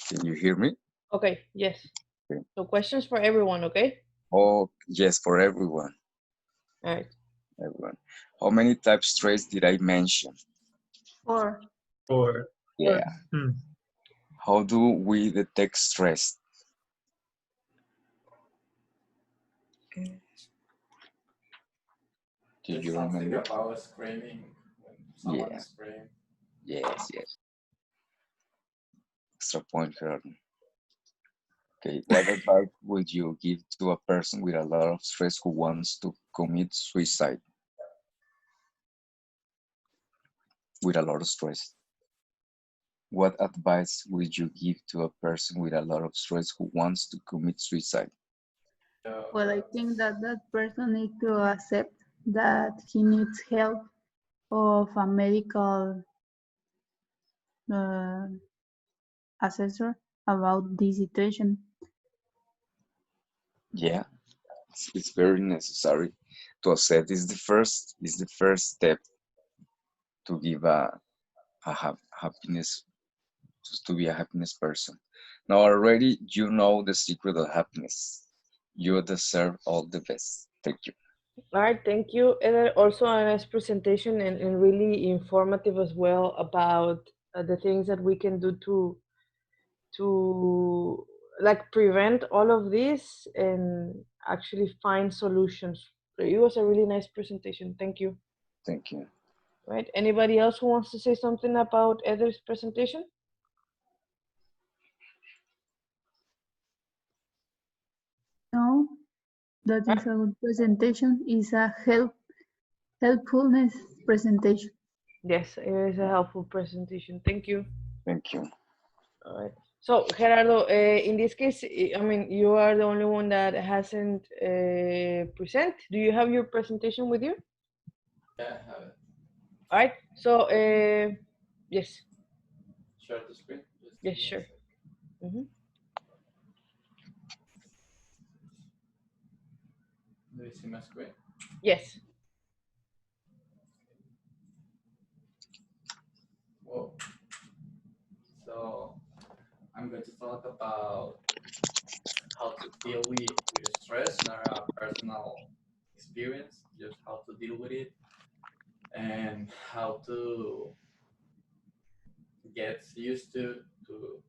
can you hear me? Okay, yes. Okay. So questions for everyone, okay? Oh, yes, for everyone. All right. Everyone. How many types stress did I mention? 4. Or Yeah. hmm, How do we detect stress? Do There's you something remember? about screaming when someone Yeah. is screaming. Yes. Extra point here. Okay. What advice would you give to a person with a lot of stress who wants to commit suicide? With a lot of stress. What advice would you give to a person with a lot of stress who wants to commit suicide? Well, I think that that person needs to accept that he needs help of a medical uh, assessor about this situation. Yeah, it's very necessary to accept. Is the first step to give a happiness to be a happiness person. Now already you know the secret of happiness. You deserve all the best. Thank you. All right, thank you. And then also a nice presentation and really informative as well about the things that we can do to like prevent all of this and actually find solutions. So it was a really nice presentation. Thank you. Thank you. Right? Anybody else who wants to say something about Eder's presentation? No, that is a good presentation. It's a helpfulness presentation. Yes, it is a helpful presentation. Thank you. Thank you. All right. So, Gerardo, in this case, I mean, you are the only one that hasn't present. Do you have your presentation with you? Yeah, I have it. All right. So, yes, Share the screen. Just yes, give me a sure. sec. Mm-hmm. Do you see my screen? Yes. Whoa. So I'm going to talk about how to deal with stress, not a personal experience, just how to deal with it and how to get used to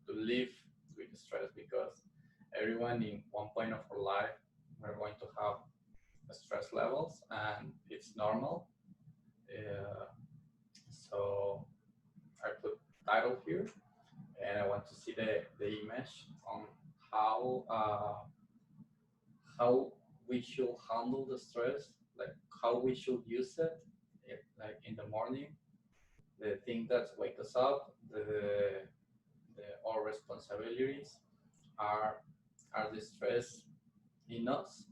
live with stress, because everyone in one point of our life we're going to have stress levels and it's normal. Uh, so I put title here and I want to see the image on how we should handle the stress, like how we should use it, like in the morning, the thing that wake us up, our responsibilities are the stress in us.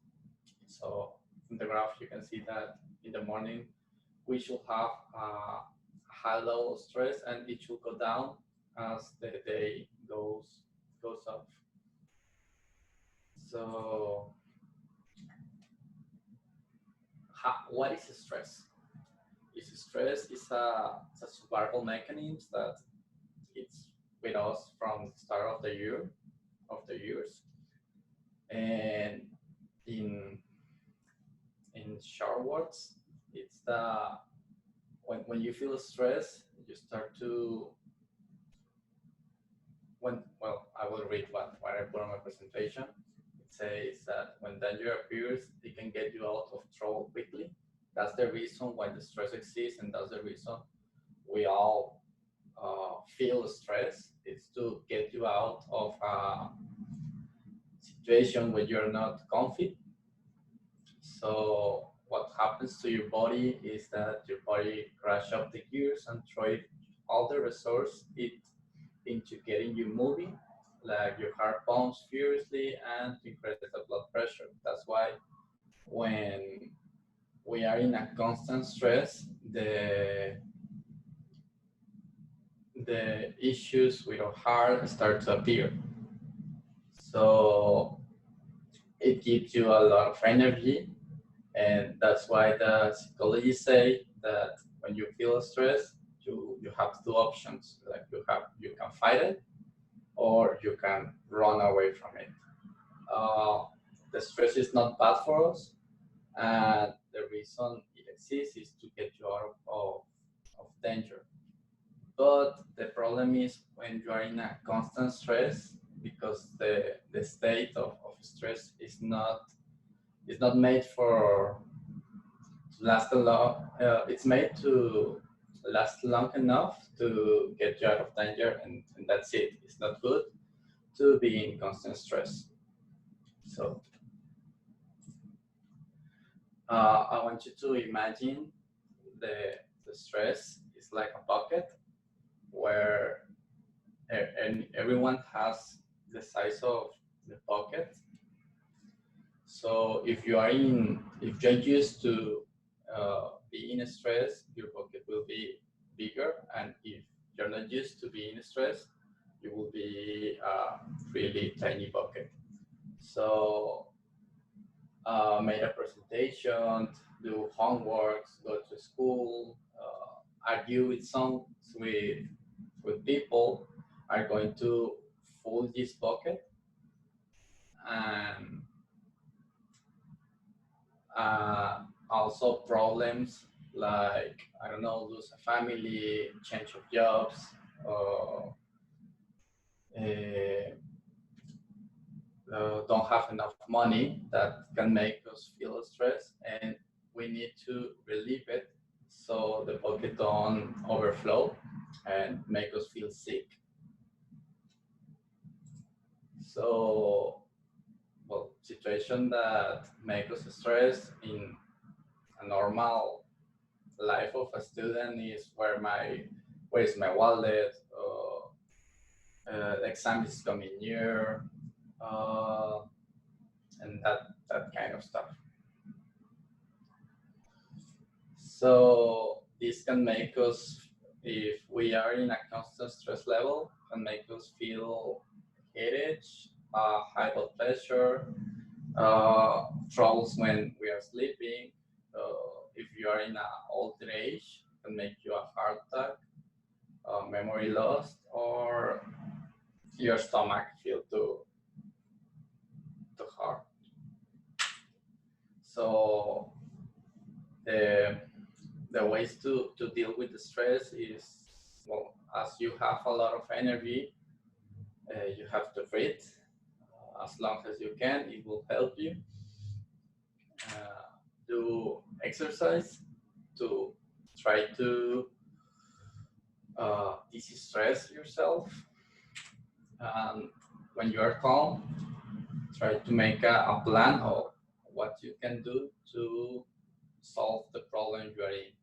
So in the graph you can see that in the morning we should have a high level of stress and it should go down as the day goes up. So what is stress? Stress is it's a survival mechanism that it's with us from the start of the years. And in short words, it's when you feel stress, you start to I will read what I put on my presentation. It says that when danger appears, it can get you out of trouble quickly. That's the reason why the stress exists, and that's the reason we all feel stress. It's to get you out of a situation where you're not comfy. So what happens to your body is that your body crash up the gears and throw all the resource it into getting you moving, like your heart pumps furiously and increases the blood pressure. That's why when we are in a constant stress, the issues with our heart start to appear. So it gives you a lot of energy, and that's why the psychologists say that when you feel stress, you have two options. Like you can fight it, or you can run away from it. The stress is not bad for us, and the reason it exists is to get you out of danger. But the problem is when you are in a constant stress, because the state of stress is not made for to last a long. It's made to last long enough to get you out of danger, and that's it. It's not good to be in constant stress. So I want you to imagine the stress is like a bucket where and everyone has the size of the bucket. So if you're used to be in stress, your bucket will be bigger, and if you're not used to being stressed, you will be a really tiny bucket. So made a presentation, do homeworks, go to school, argue with people are going to fill this bucket, and also problems like, I don't know, lose a family, change of jobs, or don't have enough money, that can make us feel stressed, and we need to relieve it so the bucket don't overflow and make us feel sick. So, well, situation that make us stressed in a normal life of a student is where is my wallet, exam is coming near, uh, and that kind of stuff. So this can make us, if we are in a constant stress level, can make us feel headache, high blood pressure, troubles when we are sleeping. If you are in an older age, it can make you a heart attack, memory loss, or your stomach feel too hard. So the ways to deal with the stress is, well, as you have a lot of energy, you have to breathe as long as you can. It will help you. Do exercise to try to de-stress yourself. And when you are calm, try to make a plan of what you can do to solve the problem you are in.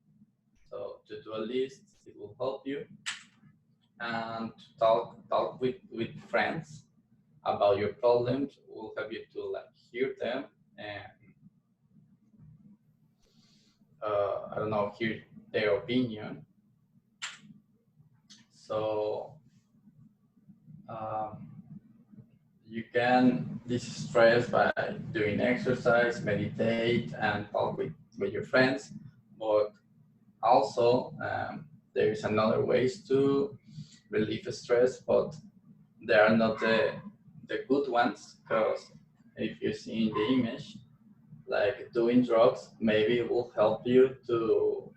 So to do a list, it will help you. And talk with friends about your problems will help you to like hear them and I don't know, hear their opinion. So you can distress by doing exercise, meditate, and talk with your friends. But also, there is another ways to relieve stress, but they are not the good ones, because if you see in the image, like doing drugs, maybe it will help you to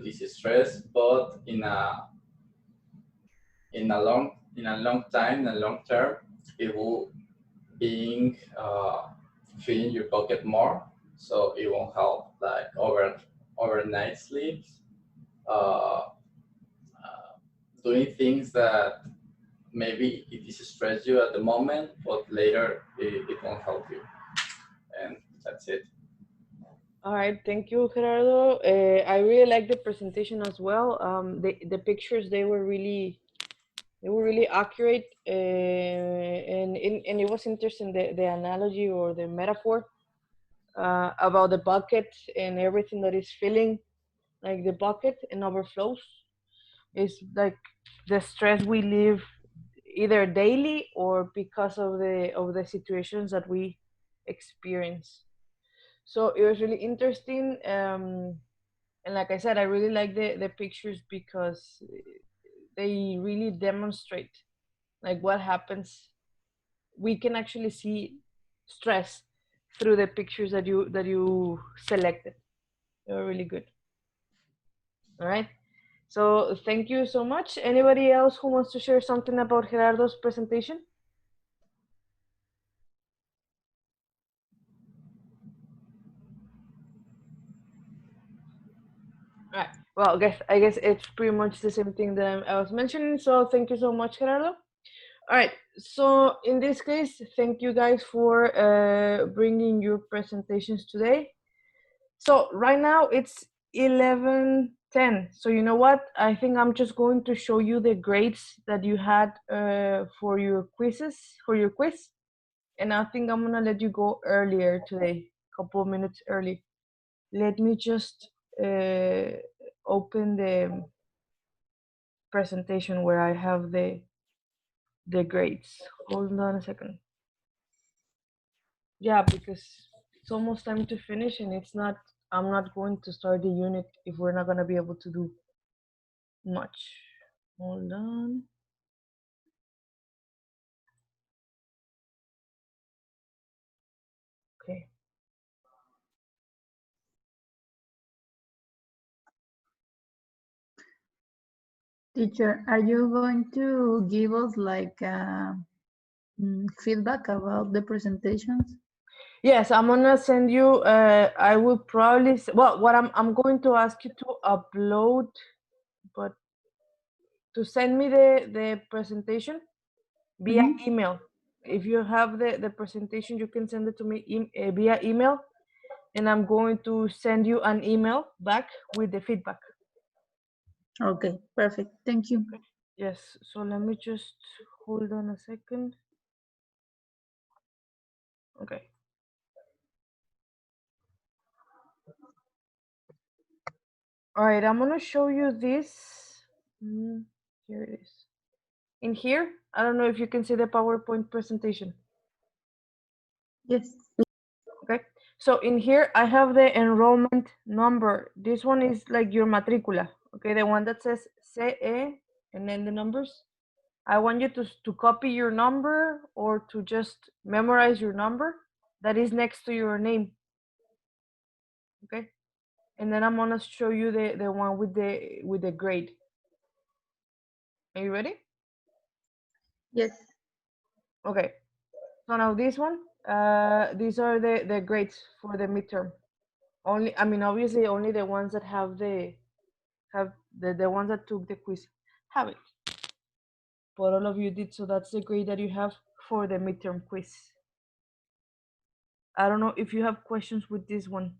distress, but in a long time, in a long term, it will being filling your pocket more, so it won't help like overnight sleeps, uh, doing things that maybe it distress you at the moment, but later it won't help you, and that's it. All right, thank you, Gerardo. I really like the presentation as well. The pictures they were really accurate, and it was interesting the analogy or the metaphor about the bucket and everything that is filling like the bucket and overflows. Is like the stress we live either daily or because of the situations that we experience. So it was really interesting. And like I said, I really like the pictures because they really demonstrate like what happens. We can actually see stress through the pictures that you selected. They were really good. All right. So thank you so much. Anybody else who wants to share something about Gerardo's presentation? All right. Well, I guess it's pretty much the same thing that I was mentioning. So thank you so much, Gerardo. All right. So in this case, thank you guys for bringing your presentations today. So right now it's 11:10. So you know what? I think I'm just going to show you the grades that you had for your quiz. And I think I'm gonna let you go earlier today, a couple of minutes early. Let me just open the presentation where I have the grades. Hold on a second. Yeah, because it's almost time to finish, and I'm not going to start the unit if we're not gonna be able to do much. Hold on. Okay. Teacher, are you going to give us like feedback about the presentations? Yes, I'm gonna send you. I will probably. Well, what I'm going to ask you to upload, but to send me the presentation via email. If you have the presentation, you can send it to me via email, and I'm going to send you an email back with the feedback. Okay, perfect. Thank you. Yes. So let me just hold on a second. Okay. All right, I'm gonna show you this. Here it is. In here, I don't know if you can see the PowerPoint presentation. Yes. Okay, so in here I have the enrollment number. This one is like your matricula, okay, the one that says CE and then the numbers. I want you to copy your number or to just memorize your number that is next to your name, okay? And then I'm gonna show you the one with the grade. Are you ready? Yes. Okay, so now this one, these are the grades for the midterm. Only, I mean, obviously only the ones that have the ones that took the quiz have it. But all of you did, so that's the grade that you have for the midterm quiz. I don't know if you have questions with this one.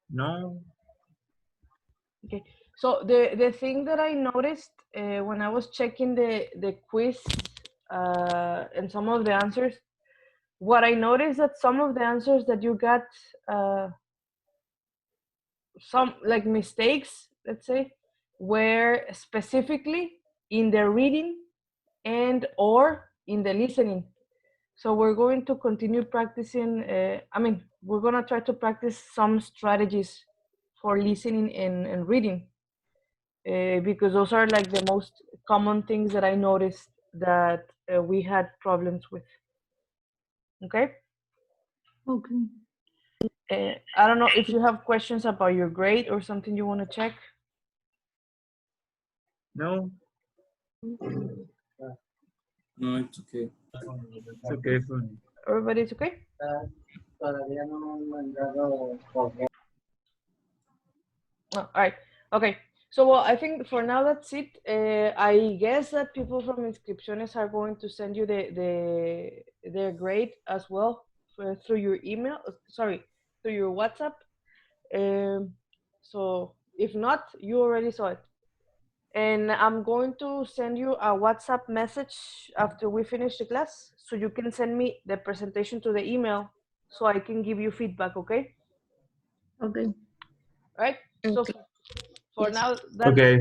No. Okay, so the thing that I noticed when I was checking the quiz and some of the answers, what I noticed that some of the answers that you got, some like mistakes, let's say, were specifically in the reading and or in the listening. So we're going to continue practicing. I mean, we're gonna try to practice some strategies for listening and reading. Because those are like the most common things that I noticed that we had problems with. Okay. Okay. I don't know if you have questions about your grade or something you want to check. No. No, it's okay. It's okay for me. Everybody's okay? All right. Okay. So well, I think for now that's it. I guess that people from Inscripciones are going to send you their grade as well through your email. Sorry, through your WhatsApp. So if not, you already saw it. And I'm going to send you a WhatsApp message after we finish the class, so you can send me the presentation to the email, so I can give you feedback. Okay. Okay. All right. So Okay. for Yes. now, that's Okay.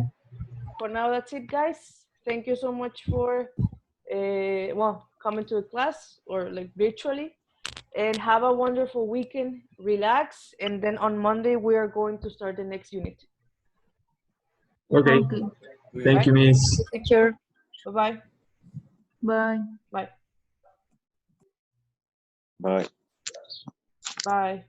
for now, that's it, guys. Thank you so much for well, coming to the class or like virtually, and have a wonderful weekend. Relax, and then on Monday we are going to start the next unit. Okay. Okay. Thank you, Miss. Teacher. Bye-bye. Bye. Bye. Bye. Bye.